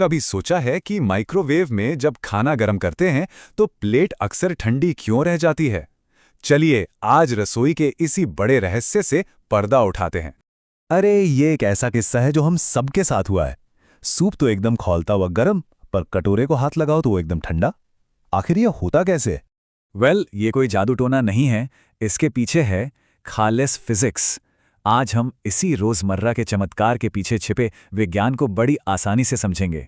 कभी सोचा है कि माइक्रोवेव में जब खाना गर्म करते हैं तो प्लेट अक्सर ठंडी क्यों रह जाती है? चलिए आज रसोई के इसी बड़े रहस्य से पर्दा उठाते हैं। अरे ये एक ऐसा किस्सा है जो हम सबके साथ हुआ है। सूप तो एकदम खौलता हुआ गर्म, पर कटोरे को हाथ लगाओ तो वो एकदम ठंडा। आखिर ये होता कैसे? ये कोई जादू टोना नहीं है, इसके पीछे है खालिस फिजिक्स। आज हम इसी रोजमर्रा के चमत्कार के पीछे छिपे विज्ञान को बड़ी आसानी से समझेंगे।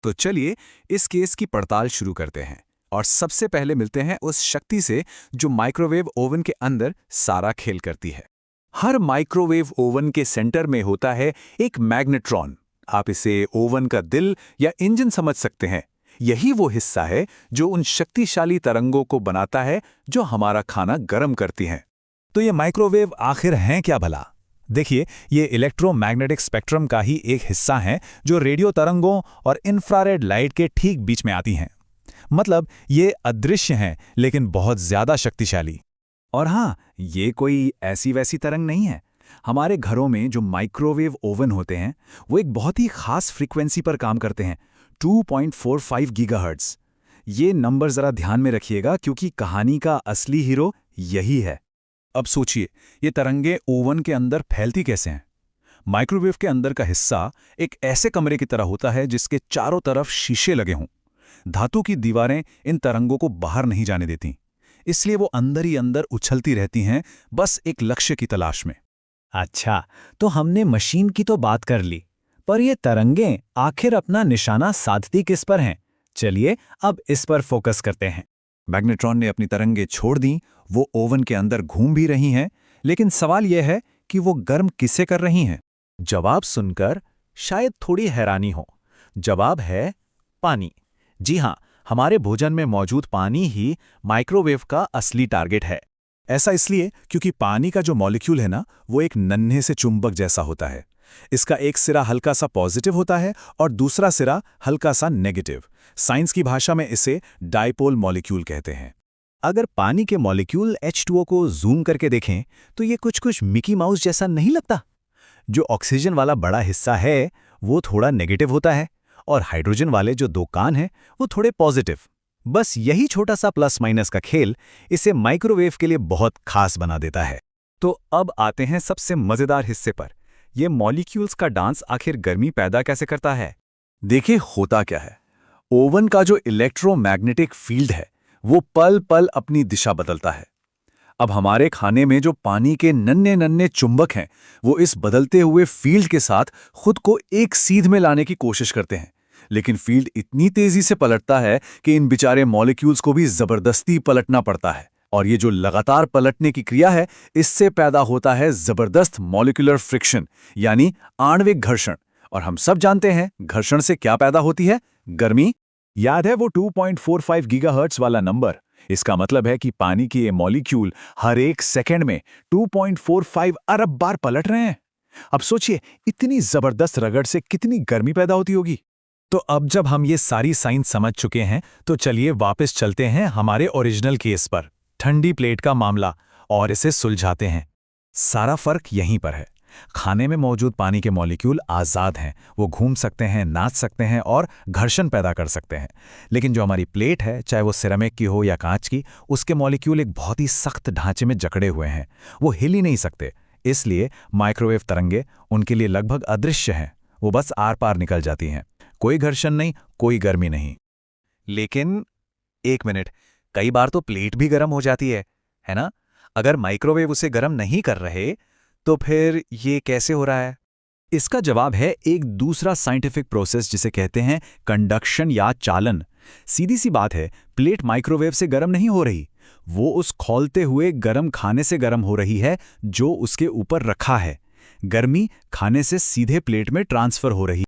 तो चलिए इस केस की पड़ताल शुरू करते हैं और सबसे पहले मिलते हैं उस शक्ति से जो माइक्रोवेव ओवन के अंदर सारा खेल करती है। हर माइक्रोवेव ओवन के सेंटर में होता है एक मैग्नेट्रॉन। आप इसे ओवन का दिल या इंजन समझ सकते हैं। यही वो हिस्सा है जो उन शक्तिशाली तरंगों को बनाता है जो हमारा खाना गर्म करती हैं। तो ये माइक्रोवेव आखिर हैं क्या भला? देखिए, ये इलेक्ट्रोमैग्नेटिक स्पेक्ट्रम का ही एक हिस्सा है जो रेडियो तरंगों और इंफ्रारेड लाइट के ठीक बीच में आती हैं। मतलब ये अदृश्य हैं लेकिन बहुत ज्यादा शक्तिशाली। और हाँ, ये कोई ऐसी वैसी तरंग नहीं है। हमारे घरों में जो माइक्रोवेव ओवन होते हैं वो एक बहुत ही खास फ्रीक्वेंसी पर काम करते हैं, 2.45 गीगाहर्ट्ज। ये नंबर जरा ध्यान में रखिएगा क्योंकि कहानी का असली हीरो यही है। अब सोचिए, ये तरंगे ओवन के अंदर फैलती कैसे हैं? माइक्रोवेव के अंदर का हिस्सा एक ऐसे कमरे की तरह होता है जिसके चारों तरफ शीशे लगे हों। धातु की दीवारें इन तरंगों को बाहर नहीं जाने देती, इसलिए वो अंदर ही अंदर उछलती रहती हैं, बस एक लक्ष्य की तलाश में। अच्छा, तो हमने मशीन की तो बात कर ली, पर ये तरंगें आखिर अपना निशाना साधती किस पर हैं? चलिए अब इस पर फोकस करते हैं। मैग्नेट्रॉन ने अपनी तरंगें छोड़ दी, वो ओवन के अंदर घूम भी रही हैं, लेकिन सवाल यह है कि वो गर्म किसे कर रही हैं? जवाब सुनकर शायद थोड़ी हैरानी हो। जवाब है पानी। जी हाँ, हमारे भोजन में मौजूद पानी ही माइक्रोवेव का असली टारगेट है। ऐसा इसलिए क्योंकि पानी का जो मॉलिक्यूल है ना, वो एक नन्हे से चुंबक जैसा होता है। इसका एक सिरा हल्का सा पॉजिटिव होता है और दूसरा सिरा हल्का सा नेगेटिव। साइंस की भाषा में इसे डायपोल मॉलिक्यूल कहते हैं। अगर पानी के मॉलिक्यूल H2O को जूम करके देखें तो ये कुछ मिकी माउस जैसा नहीं लगता? जो ऑक्सीजन वाला बड़ा हिस्सा है वो थोड़ा नेगेटिव होता है और हाइड्रोजन वाले जो दो कान हैं वो थोड़े पॉजिटिव। बस यही छोटा सा प्लस माइनस का खेल इसे माइक्रोवेव के लिए बहुत खास बना देता है। तो अब आते हैं सबसे मजेदार हिस्से पर। ये मॉलिक्यूल्स का डांस आखिर गर्मी पैदा कैसे करता है? देखिए होता क्या है, ओवन का जो इलेक्ट्रोमैग्नेटिक फील्ड है वो पल पल अपनी दिशा बदलता है। अब हमारे खाने में जो पानी के नन्हे नन्हे चुंबक हैं वो इस बदलते हुए फील्ड के साथ खुद को एक सीध में लाने की कोशिश करते हैं, लेकिन फील्ड इतनी तेजी से पलटता है कि इन बेचारे मॉलिक्यूल्स को भी जबरदस्ती पलटना पड़ता है। और ये जो लगातार पलटने की क्रिया है, इससे पैदा होता है जबरदस्त मॉलिक्यूलर फ्रिक्शन, यानी आणविक घर्षण। और हम सब जानते हैं घर्षण से क्या पैदा होती है? गर्मी। याद है वो 2.45 गीगाहर्ट्ज वाला नंबर? इसका मतलब है कि पानी के ये मॉलिक्यूल हर एक सेकंड में 2.45 अरब बार पलट रहे हैं। अब सोचिए, इतनी जबरदस्त रगड़ से कितनी गर्मी पैदा होती होगी। तो अब जब हम ये सारी साइंस समझ चुके हैं तो चलिए वापस चलते हैं हमारे ओरिजिनल केस पर, ठंडी प्लेट का मामला, और इसे सुलझाते हैं। सारा फर्क यहीं पर है। खाने में मौजूद पानी के मॉलिक्यूल आज़ाद हैं, वो घूम सकते हैं, नाच सकते हैं और घर्षण पैदा कर सकते हैं। लेकिन जो हमारी प्लेट है, चाहे वो सिरेमिक की हो या कांच की, उसके मॉलिक्यूल एक बहुत ही सख्त ढांचे में जकड़े हुए हैं, वो हिल ही नहीं सकते। इसलिए माइक्रोवेव तरंगे उनके लिए लगभग अदृश्य हैं, वो बस आर पार निकल जाती हैं। कोई घर्षण नहीं, कोई गर्मी नहीं। लेकिन एक मिनट, कई बार तो प्लेट भी गर्म हो जाती है ना? अगर माइक्रोवेव उसे गर्म नहीं कर रहे तो फिर ये कैसे हो रहा है? इसका जवाब है एक दूसरा साइंटिफिक प्रोसेस जिसे कहते हैं कंडक्शन या चालन। सीधी सी बात है, प्लेट माइक्रोवेव से गर्म नहीं हो रही, वो उस खौलते हुए गर्म खाने से गर्म हो रही है जो उसके ऊपर रखा है। गर्मी खाने से सीधे प्लेट में ट्रांसफर हो रही